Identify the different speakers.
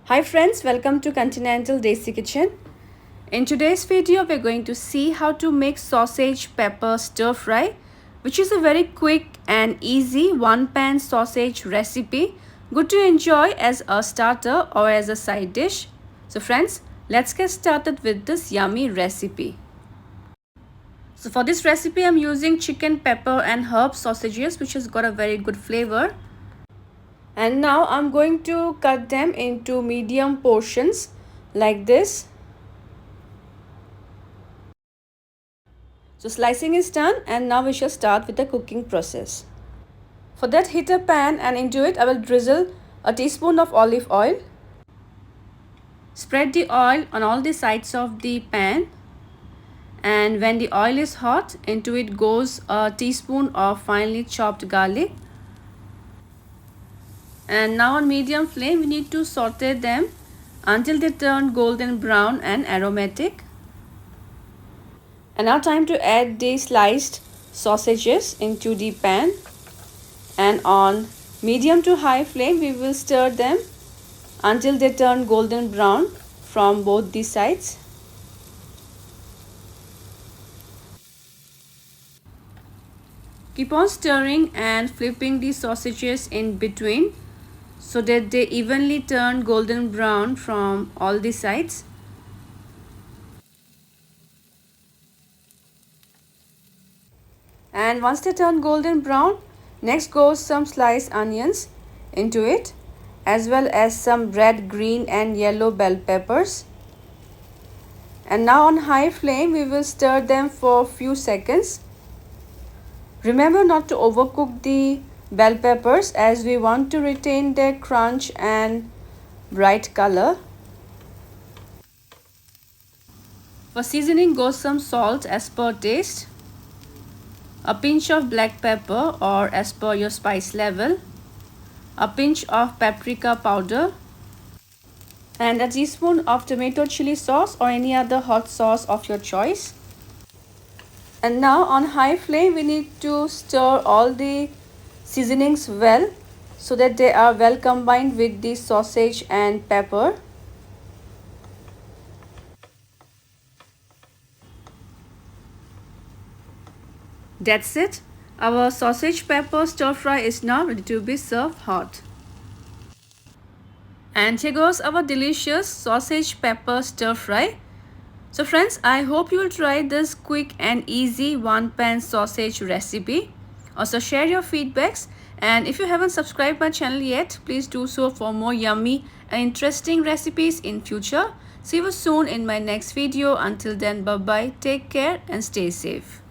Speaker 1: Hi friends, welcome to Continental Desi Kitchen. In today's video, we're going to see how to make sausage pepper stir fry, which is a very quick and easy one-pan sausage recipe, good to enjoy as a starter or as a side dish. So friends, let's get started with this yummy recipe. So for this recipe, I'm using chicken, pepper and herb sausages, which has got a very good flavor. And now I'm going to cut them into medium portions like this. So slicing is done, and now we shall start with the cooking process. For that, heat a pan and into it I will drizzle a teaspoon of olive oil. Spread the oil on all the sides of the pan, and when the oil is hot, into it goes a teaspoon of finely chopped garlic. And now on medium flame we need to saute them until they turn golden brown and aromatic. And now time to add the sliced sausages into the pan, and on medium to high flame we will stir them until they turn golden brown from both the sides. Keep on stirring and flipping the sausages in between so that they evenly turn golden brown from all the sides. And once they turn golden brown, next goes some sliced onions into it, as well as some red, green and yellow bell peppers. And now on high flame we will stir them for a few seconds. Remember not to overcook the bell peppers, as we want to retain their crunch and bright color. For seasoning goes some salt as per taste, a pinch of black pepper or as per your spice level, a pinch of paprika powder, and a teaspoon of tomato chili sauce or any other hot sauce of your choice. And now on high flame we need to stir all the seasonings well so that they are well combined with the sausage and pepper. That's it. Our sausage pepper stir fry is now ready to be served hot. And here goes our delicious sausage pepper stir fry. So friends, I hope you will try this quick and easy one-pan sausage recipe. Also share your feedbacks, and if you haven't subscribed my channel yet, please do so for more yummy and interesting recipes in future. See you soon in my next video. Until then, bye bye, take care and stay safe.